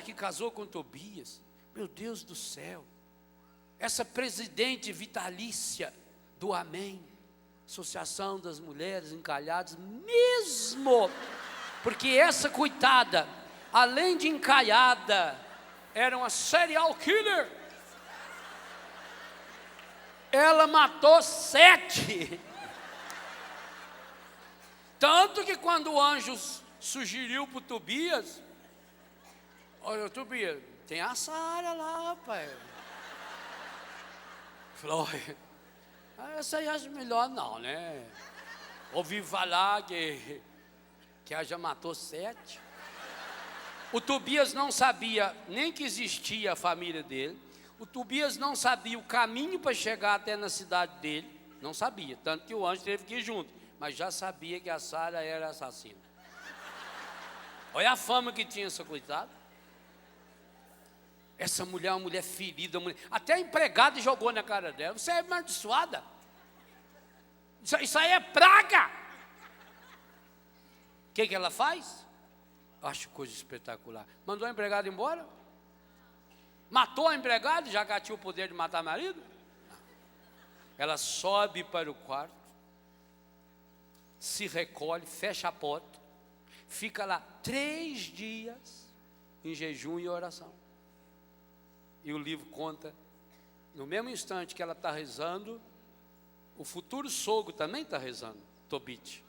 que casou com Tobias, meu Deus do céu, essa presidente vitalícia do Amém, Associação das Mulheres Encalhadas, mesmo, porque essa coitada, além de encalhada, era uma serial killer. Ela matou 7. Tanto que quando o anjo sugeriu para o Tobias, olha, Tobias, tem a Sara lá, pai. Falou, essa aí acho melhor não, né? Ouvi falar que ela já matou 7. O Tobias não sabia nem que existia a família dele. O Tobias não sabia o caminho para chegar até na cidade dele. Não sabia, tanto que o anjo teve que ir junto. Mas já sabia que a Sara era assassina. Olha a fama que tinha essa coitada. Essa mulher é uma mulher ferida. Até a empregada jogou na cara dela. Você é amaldiçoada. Isso aí é praga. O que ela faz? Acho coisa espetacular. Mandou a empregada embora? Matou a empregada, já que tinha o poder de matar marido? Não. Ela sobe para o quarto, se recolhe, fecha a porta, fica lá 3 dias em jejum e oração. E o livro conta, no mesmo instante que ela está rezando, o futuro sogro também está rezando, Tobit.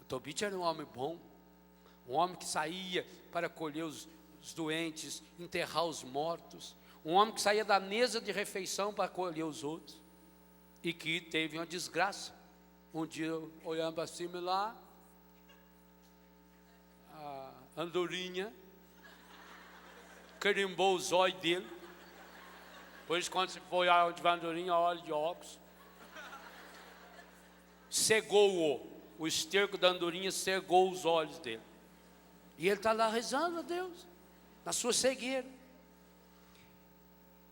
O Tobit era um homem bom, um homem que saía para colher os doentes, enterrar os mortos, um homem que saía da mesa de refeição para acolher os outros, e que teve uma desgraça. Um dia, olhando para cima e lá, a andorinha carimbou os olhos dele. Por isso, quando você for olhar onde vai a andorinha, olha de óculos. Cegou-o, o esterco da andorinha cegou os olhos dele. E ele está lá rezando a Deus, na sua cegueira.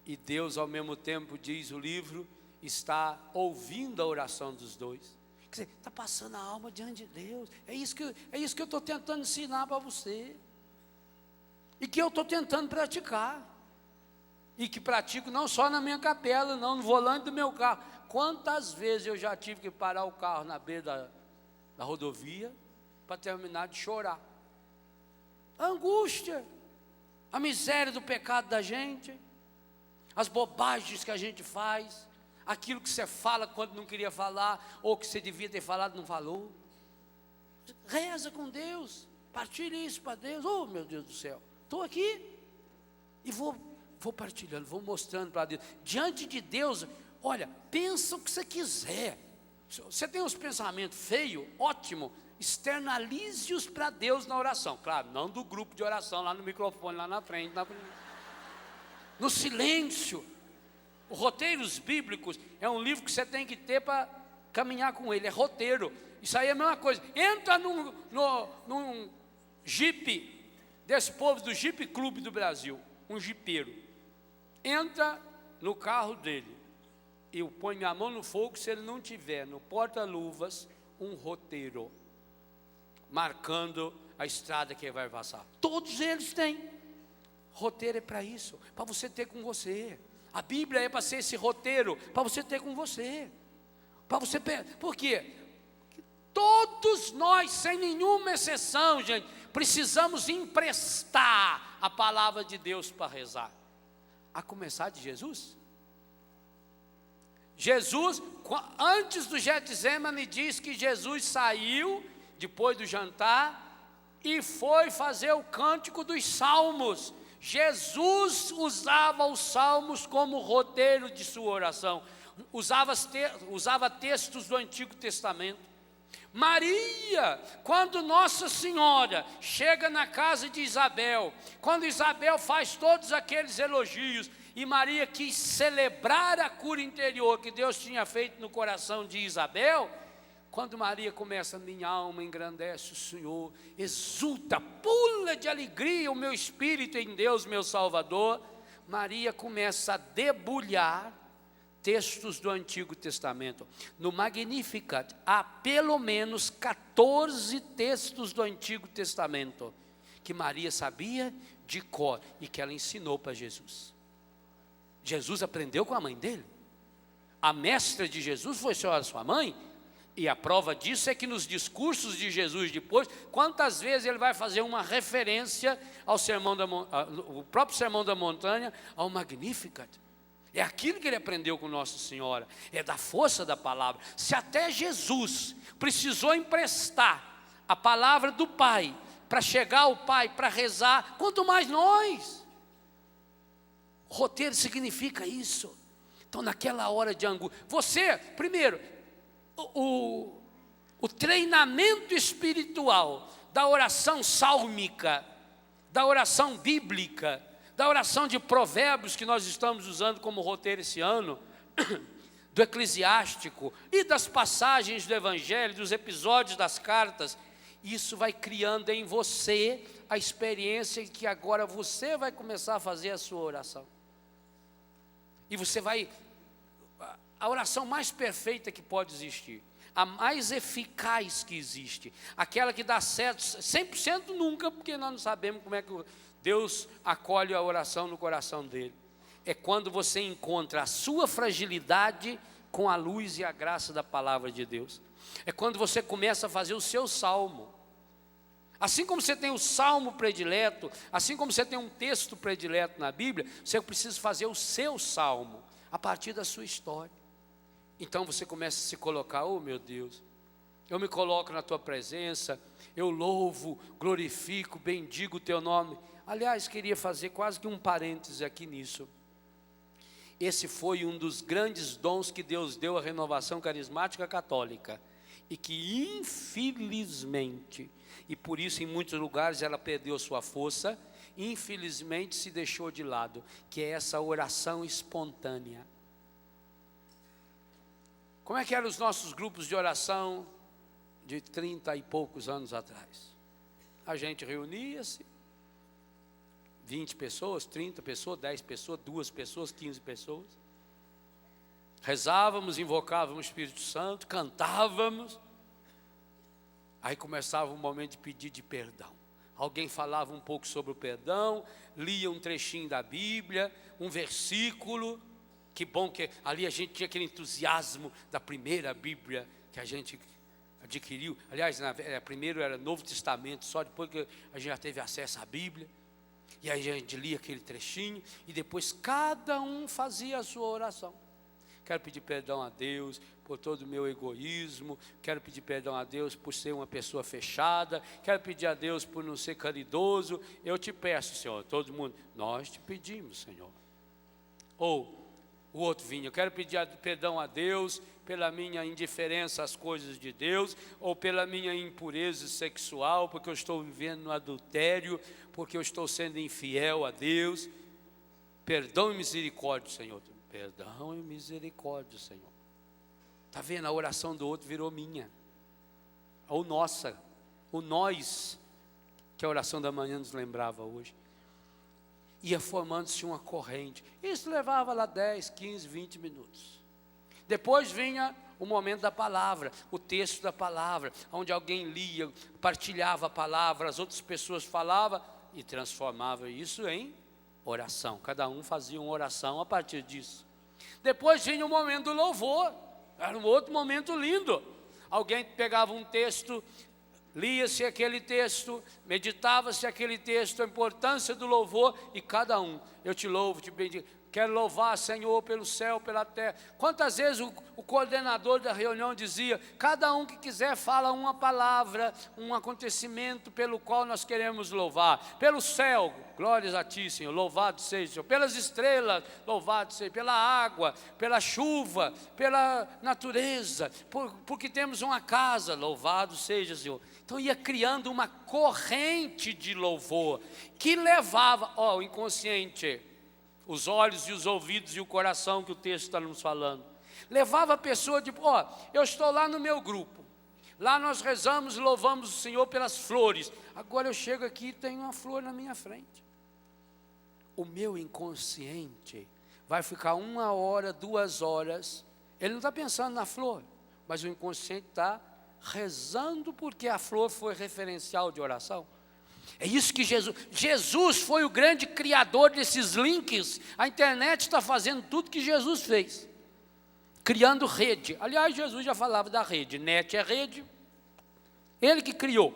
E Deus, ao mesmo tempo, diz o livro, está ouvindo a oração dos dois. Quer dizer, está passando a alma diante de Deus. É isso que eu estou tentando ensinar para você. E que eu estou tentando praticar. E que pratico não só na minha capela, não, no volante do meu carro. Quantas vezes eu já tive que parar o carro na beira da rodovia para terminar de chorar. A angústia, a miséria do pecado da gente, as bobagens que a gente faz, aquilo que você fala quando não queria falar, ou que você devia ter falado não falou. Reza com Deus, partilhe isso para Deus. Oh, meu Deus do céu, estou aqui e vou partilhando, vou mostrando para Deus. Diante de Deus, olha, pensa o que você quiser. Você tem uns pensamentos feios, ótimo, externalize-os para Deus na oração. Claro, não do grupo de oração, lá no microfone, lá na frente, no silêncio. Os roteiros bíblicos é um livro que você tem que ter para caminhar com ele, é roteiro. Isso aí é a mesma coisa. Entra num jipe, desse povo do Jeep Clube do Brasil, um jipeiro. Entra no carro dele. Eu ponho minha mão no fogo se ele não tiver no porta-luvas um roteiro. marcando a estrada que ele vai passar. Todos eles têm. Roteiro é para isso, para você ter com você. A Bíblia é para ser esse roteiro, para você ter com você. Para você, por quê? Todos nós, sem nenhuma exceção, gente, precisamos emprestar a palavra de Deus para rezar. A começar de Jesus. Jesus, antes do Getsemane, diz que Jesus saiu, depois do jantar, e foi fazer o cântico dos salmos. Jesus usava os salmos como roteiro de sua oração. Usava textos do Antigo Testamento. Maria, quando Nossa Senhora chega na casa de Isabel, quando Isabel faz todos aqueles elogios, e Maria quis celebrar a cura interior que Deus tinha feito no coração de Isabel, quando Maria começa, minha alma engrandece o Senhor, exulta, pula de alegria o meu espírito em Deus, meu Salvador, Maria começa a debulhar textos do Antigo Testamento. No Magnificat há pelo menos 14 textos do Antigo Testamento que Maria sabia de cor e que ela ensinou para Jesus. Jesus aprendeu com a mãe dele. A mestra de Jesus foi sua mãe. E a prova disso é que nos discursos de Jesus depois, quantas vezes ele vai fazer uma referência ao o próprio Sermão da Montanha, ao Magnificat. É aquilo que ele aprendeu com Nossa Senhora, é da força da palavra. Se até Jesus precisou emprestar a palavra do Pai para chegar ao Pai, para rezar, quanto mais nós. Roteiro significa isso. Então naquela hora de angústia, você, primeiro, o treinamento espiritual da oração sálmica, da oração bíblica, da oração de Provérbios que nós estamos usando como roteiro esse ano, do Eclesiástico e das passagens do Evangelho, dos episódios das cartas, isso vai criando em você a experiência que agora você vai começar a fazer a sua oração. E você vai, a oração mais perfeita que pode existir, a mais eficaz que existe, aquela que dá certo 100% nunca, porque nós não sabemos como é que Deus acolhe a oração no coração dele. É quando você encontra a sua fragilidade com a luz e a graça da palavra de Deus. É quando você começa a fazer o seu salmo. Assim como você tem o salmo predileto, assim como você tem um texto predileto na Bíblia, você precisa fazer o seu salmo, a partir da sua história. Então você começa a se colocar, oh meu Deus, eu me coloco na tua presença, eu louvo, glorifico, bendigo o teu nome. Aliás, queria fazer quase que um parêntese aqui nisso. Esse foi um dos grandes dons que Deus deu à renovação carismática católica, e que infelizmente, e por isso em muitos lugares ela perdeu sua força, infelizmente se deixou de lado, que é essa oração espontânea. Como é que eram os nossos grupos de oração de 30 e poucos anos atrás? A gente reunia-se, 20 pessoas, 30 pessoas, 10 pessoas, 2 pessoas, 15 pessoas. Rezávamos, invocávamos o Espírito Santo, cantávamos. Aí começava um momento de pedir de perdão. Alguém falava um pouco sobre o perdão, lia um trechinho da Bíblia, um versículo. Que bom que ali a gente tinha aquele entusiasmo da primeira Bíblia que a gente adquiriu. Aliás, primeiro era Novo Testamento, só depois que a gente já teve acesso à Bíblia. E aí a gente lia aquele trechinho e depois cada um fazia a sua oração. Quero pedir perdão a Deus por todo o meu egoísmo, quero pedir perdão a Deus por ser uma pessoa fechada, quero pedir a Deus por não ser caridoso. Eu te peço, Senhor, todo mundo, nós te pedimos, Senhor. Ou o outro vinha, eu quero pedir perdão a Deus pela minha indiferença às coisas de Deus, ou pela minha impureza sexual, porque eu estou vivendo no adultério, porque eu estou sendo infiel a Deus. Perdão e misericórdia, Senhor. Perdão e misericórdia, Senhor. Está vendo? A oração do outro virou minha, ou nossa, o nós, que a oração da manhã nos lembrava hoje. Ia formando-se uma corrente. Isso levava lá 10, 15, 20 minutos. Depois vinha o momento da palavra, o texto da palavra, onde alguém lia, partilhava a palavra, as outras pessoas falavam e transformava isso em oração. Cada um fazia uma oração a partir disso. Depois vinha o momento do louvor, era um outro momento lindo. Alguém pegava um texto, lia-se aquele texto, meditava-se aquele texto, a importância do louvor, e cada um, eu te louvo, te bendigo. Quero louvar, Senhor, pelo céu, pela terra. Quantas vezes o coordenador da reunião dizia, cada um que quiser fala uma palavra, um acontecimento pelo qual nós queremos louvar. Pelo céu, glórias a ti, Senhor, louvado seja, Senhor. Pelas estrelas, louvado seja. Pela água, pela chuva, pela natureza, porque temos uma casa, louvado seja, Senhor. Então ia criando uma corrente de louvor, que levava, o inconsciente, os olhos e os ouvidos e o coração que o texto está nos falando. Levava a pessoa de, eu estou lá no meu grupo. Lá nós rezamos e louvamos o Senhor pelas flores. Agora eu chego aqui e tenho uma flor na minha frente. O meu inconsciente vai ficar 1 hora, 2 horas. Ele não está pensando na flor, mas o inconsciente está rezando porque a flor foi referencial de oração. É isso que Jesus foi o grande criador desses links. A internet está fazendo tudo que Jesus fez, criando rede. Aliás, Jesus já falava da rede, net é rede, ele que criou.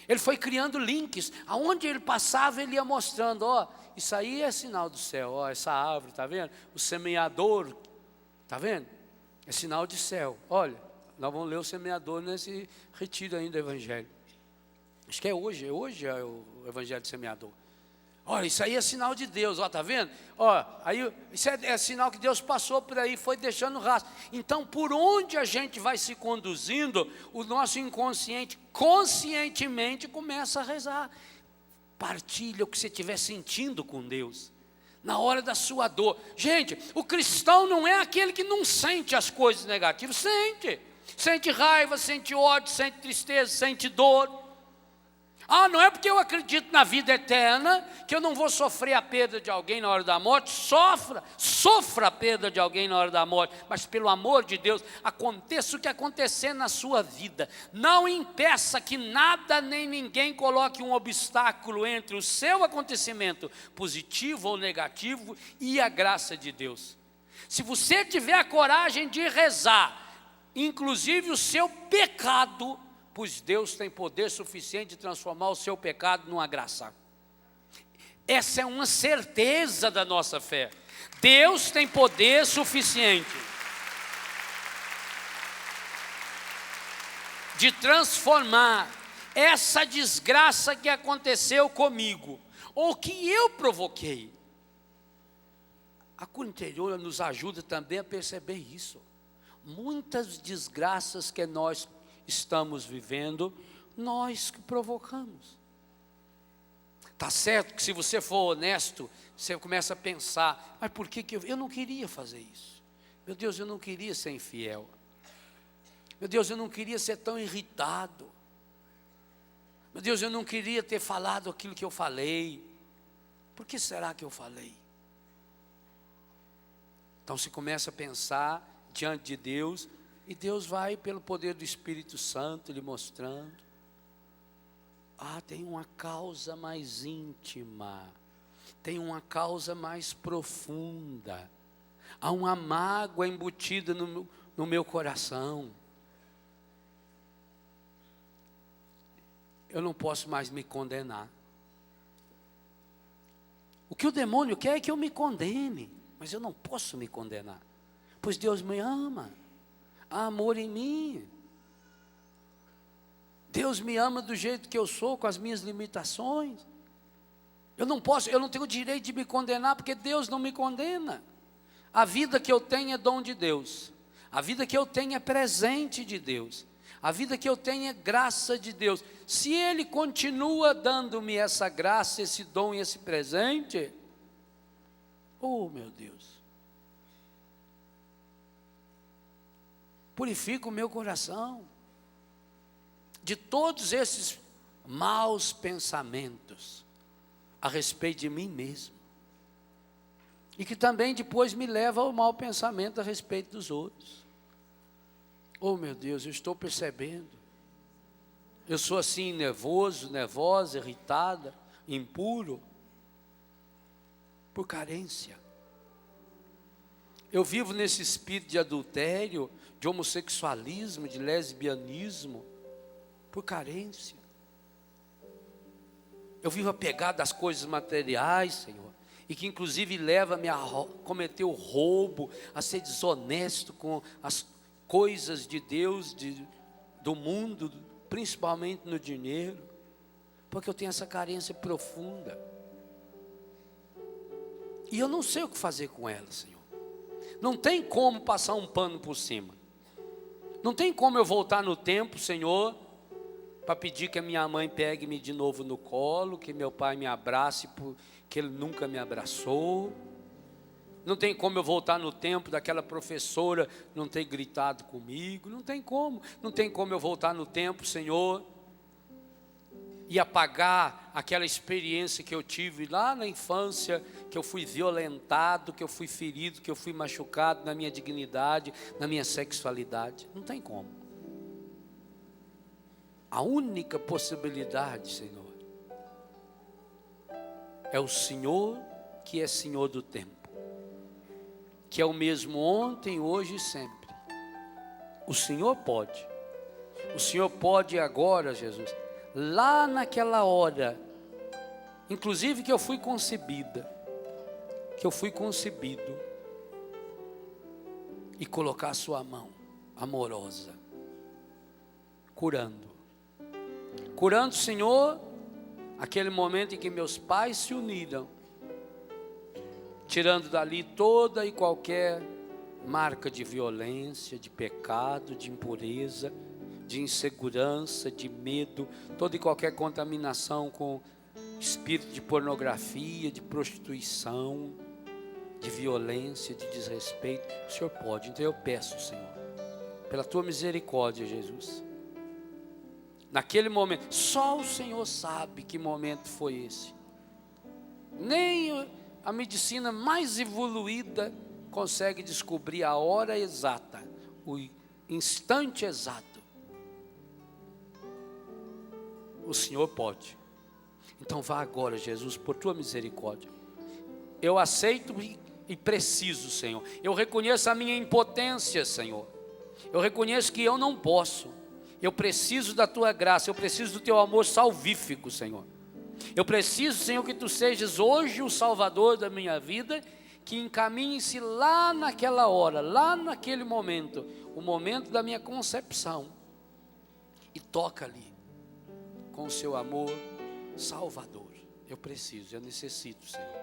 Ele foi criando links, aonde ele passava ele ia mostrando, isso aí é sinal do céu, essa árvore, está vendo? O semeador, está vendo? É sinal de céu. Olha, nós vamos ler o semeador nesse retiro ainda do Evangelho. Acho que é hoje é o Evangelho do Semeador. Olha, isso aí é sinal de Deus, está vendo? Aí, isso é sinal que Deus passou por aí, foi deixando rastro. Então, por onde a gente vai se conduzindo, o nosso inconsciente, conscientemente, começa a rezar. Partilha o que você estiver sentindo com Deus, na hora da sua dor. Gente, o cristão não é aquele que não sente as coisas negativas, sente raiva, sente ódio, sente tristeza, sente dor. Não é porque eu acredito na vida eterna que eu não vou sofrer a perda de alguém na hora da morte. Sofra a perda de alguém na hora da morte, mas pelo amor de Deus, aconteça o que acontecer na sua vida, não impeça que nada nem ninguém coloque um obstáculo entre o seu acontecimento, positivo ou negativo, e a graça de Deus. Se você tiver a coragem de rezar, inclusive o seu pecado, pois Deus tem poder suficiente de transformar o seu pecado numa graça. Essa é uma certeza da nossa fé. Deus tem poder suficiente de transformar essa desgraça que aconteceu comigo, ou que eu provoquei. A cura interior nos ajuda também a perceber isso. Muitas desgraças que nós estamos vivendo, nós que provocamos. Está certo que se você for honesto, você começa a pensar, mas por que eu não queria fazer isso? Meu Deus, eu não queria ser infiel. Meu Deus, eu não queria ser tão irritado. Meu Deus, eu não queria ter falado aquilo que eu falei. Por que será que eu falei? Então se começa a pensar diante de Deus, e Deus vai, pelo poder do Espírito Santo, lhe mostrando. Tem uma causa mais íntima, tem uma causa mais profunda. Há uma mágoa embutida no meu coração. Eu não posso mais me condenar. O que o demônio quer é que eu me condene, mas eu não posso me condenar, pois Deus me ama. Há amor em mim. Deus me ama do jeito que eu sou, com as minhas limitações. Eu não tenho o direito de me condenar, porque Deus não me condena. A vida que eu tenho é dom de Deus. A vida que eu tenho é presente de Deus. A vida que eu tenho é graça de Deus. Se Ele continua dando-me essa graça, esse dom e esse presente, meu Deus, purifica o meu coração de todos esses maus pensamentos a respeito de mim mesmo. E que também depois me leva ao mau pensamento a respeito dos outros. Oh meu Deus, eu estou percebendo. Eu sou assim nervoso, nervosa, irritada, impuro, por carência. Eu vivo nesse espírito de adultério, de homossexualismo, de lesbianismo, por carência. Eu vivo apegado às coisas materiais, Senhor, e que inclusive leva-me a cometer o roubo, a ser desonesto com as coisas de Deus, do mundo, principalmente no dinheiro, porque eu tenho essa carência profunda. E eu não sei o que fazer com ela, Senhor. Não tem como passar um pano por cima. Não tem como eu voltar no tempo, Senhor, para pedir que a minha mãe pegue-me de novo no colo, que meu pai me abrace, porque ele nunca me abraçou. Não tem como eu voltar no tempo daquela professora não ter gritado comigo. Não tem como. Não tem como eu voltar no tempo, Senhor, e apagar aquela experiência que eu tive lá na infância, que eu fui violentado, que eu fui ferido, que eu fui machucado na minha dignidade, na minha sexualidade. Não tem como. A única possibilidade, Senhor, é o Senhor que é Senhor do tempo, que é o mesmo ontem, hoje e sempre. O Senhor pode. O Senhor pode agora, Jesus, lá naquela hora, inclusive que eu fui concebida, que eu fui concebido, e colocar a sua mão amorosa, curando, Senhor, aquele momento em que meus pais se uniram, tirando dali toda e qualquer marca de violência, de pecado, de impureza, de insegurança, de medo, toda e qualquer contaminação com espírito de pornografia, de prostituição, de violência, de desrespeito. O Senhor pode. Então eu peço, Senhor, pela tua misericórdia, Jesus, naquele momento, só o Senhor sabe que momento foi esse. Nem a medicina mais evoluída consegue descobrir a hora exata, o instante exato. O Senhor pode. Então vá agora, Jesus, por tua misericórdia. Eu aceito e preciso, Senhor. Eu reconheço a minha impotência, Senhor. Eu reconheço que eu não posso. Eu preciso da tua graça, eu preciso do teu amor salvífico, Senhor. Eu preciso, Senhor, que tu sejas hoje o Salvador da minha vida, que encaminhe-se lá naquela hora, lá naquele momento, o momento da minha concepção, e toca ali, com o seu amor salvador. Eu preciso, eu necessito, Senhor.